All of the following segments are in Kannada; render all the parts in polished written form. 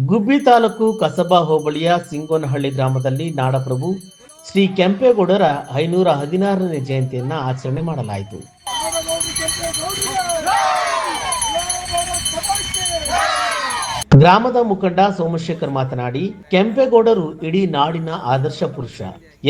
ಗುಬ್ಬಿ ತಾಲೂಕು ಕಸಬಾ ಹೋಬಳಿಯ ಸಿಂಗೋನಹಳ್ಳಿ ಗ್ರಾಮದಲ್ಲಿ ನಾಡಪ್ರಭು ಶ್ರೀ ಕೆಂಪೇಗೌಡರ 516ನೇ ಜಯಂತಿಯನ್ನು ಆಚರಣೆ ಮಾಡಲಾಯಿತು. ಗ್ರಾಮದ ಮುಖಂಡ ಸೋಮಶೇಖರ್ ಮಾತನಾಡಿ, ಕೆಂಪೇಗೌಡರು ಇಡೀ ನಾಡಿನ ಆದರ್ಶ ಪುರುಷ,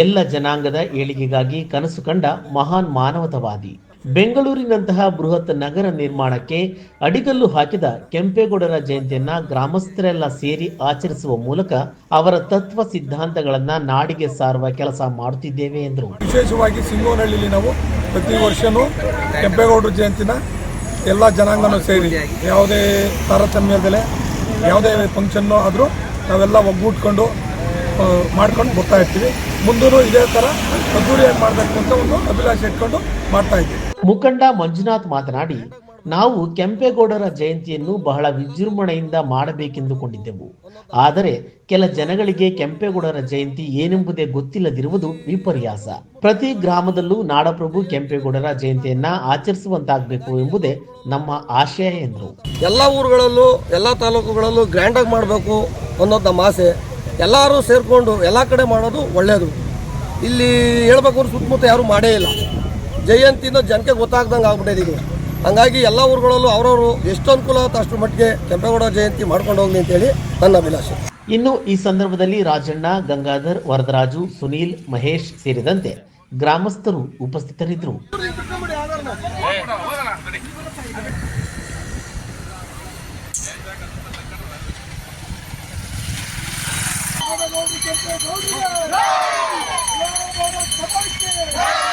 ಎಲ್ಲ ಜನಾಂಗದ ಏಳಿಗೆಗಾಗಿ ಕನಸು ಕಂಡ ಮಹಾನ್ ಮಾನವತಾವಾದಿ. ಬೆಂಗಳೂರಿನಂತಹ ಬೃಹತ್ ನಗರ ನಿರ್ಮಾಣಕ್ಕೆ ಅಡಿಗಲ್ಲು ಹಾಕಿದ ಕೆಂಪೇಗೌಡರ ಜಯಂತಿಯನ್ನ ಗ್ರಾಮಸ್ಥರೆಲ್ಲ ಸೇರಿ ಆಚರಿಸುವ ಮೂಲಕ ಅವರ ತತ್ವ ಸಿದ್ಧಾಂತಗಳನ್ನ ನಾಡಿಗೆ ಸಾರುವ ಕೆಲಸ ಮಾಡುತ್ತಿದ್ದೇವೆ ಎಂದರು. ವಿಶೇಷವಾಗಿ ಸಿಂಗೋನಹಳ್ಳಿಯಲ್ಲಿ ನಾವು ಪ್ರತಿ ವರ್ಷನೂ ಕೆಂಪೇಗೌಡರ ಜಯಂತಿನ ಎಲ್ಲ ಜನಾಂಗನೂ ಸೇರಿ ಯಾವುದೇ ತಾರತಮ್ಯದಲ್ಲೇ ಯಾವುದೇ ಫಂಕ್ಷನ್ನು ಆದರೂ ನಾವೆಲ್ಲ ಒಗ್ಗೂಡ್ಕೊಂಡು ಮಾಡ್ಕೊಂಡು ಬರ್ತಾ ಇರ್ತೀವಿ. ಮುಂದೂ ಇದೇ ಥರ ಅದ್ದೂರಿಯಾಗಿ ಮಾಡಬೇಕು ಅಂತ ಒಂದು ಅಭಿಲಾಷೆ ಇಟ್ಕೊಂಡು ಮಾಡ್ತಾ ಇದ್ದೀವಿ. ಮುಖಂಡ ಮಂಜುನಾಥ್ ಮಾತನಾಡಿ, ನಾವು ಕೆಂಪೇಗೌಡರ ಜಯಂತಿಯನ್ನು ಬಹಳ ವಿಜೃಂಭಣೆಯಿಂದ ಮಾಡಬೇಕೆಂದುಕೊಂಡಿದ್ದೆವು. ಆದರೆ ಕೆಲ ಜನಗಳಿಗೆ ಕೆಂಪೇಗೌಡರ ಜಯಂತಿ ಏನೆಂಬುದೇ ಗೊತ್ತಿಲ್ಲದಿರುವುದು ವಿಪರ್ಯಾಸ. ಪ್ರತಿ ಗ್ರಾಮದಲ್ಲೂ ನಾಡಪ್ರಭು ಕೆಂಪೇಗೌಡರ ಜಯಂತಿಯನ್ನ ಆಚರಿಸುವಂತಾಗಬೇಕು ಎಂಬುದೇ ನಮ್ಮ ಆಶಯ ಎಂದರು. ಎಲ್ಲ ಊರುಗಳಲ್ಲೂ ಎಲ್ಲ ತಾಲೂಕುಗಳಲ್ಲೂ ಗ್ರ್ಯಾಂಡಾಗಿ ಮಾಡಬೇಕು ಅನ್ನೋದು ನಮ್ಮ ಆಸೆ. ಎಲ್ಲರೂ ಸೇರಿಕೊಂಡು ಎಲ್ಲ ಕಡೆ ಮಾಡೋದು ಒಳ್ಳೆಯದು. ಇಲ್ಲಿ ಹೇಳ್ಬೇಕು ಅಂದ್ರೆ ಸುತ್ತಮುತ್ತ ಯಾರೂ ಮಾಡೇ ಇಲ್ಲ. ಜಯಂತಿನ ಜನಕ್ಕೆ ಗೊತ್ತಾಗ್ದಂಗೆ ಆಗ್ಬಿಟ್ಟಿದೆ. ಹಂಗಾಗಿ ಎಲ್ಲ ಊರುಗಳಲ್ಲೂ ಅವರವರು ಎಷ್ಟು ಅನುಕೂಲ ಆಗುತ್ತೆ ಅಷ್ಟರ ಮಟ್ಟಿಗೆ ಕೆಂಪೇಗೌಡ ಜಯಂತಿ ಮಾಡ್ಕೊಂಡು ಹೋಗ್ಲಿ ಅಂತೇಳಿ ನನ್ನ ಅಭಿಲಾಷೆ. ಇನ್ನು ಈ ಸಂದರ್ಭದಲ್ಲಿ ರಾಜಣ್ಣ, ಗಂಗಾಧರ್, ವರದರಾಜು, ಸುನೀಲ್, ಮಹೇಶ್ ಸೇರಿದಂತೆ ಗ್ರಾಮಸ್ಥರು ಉಪಸ್ಥಿತರಿದ್ದರು. Keep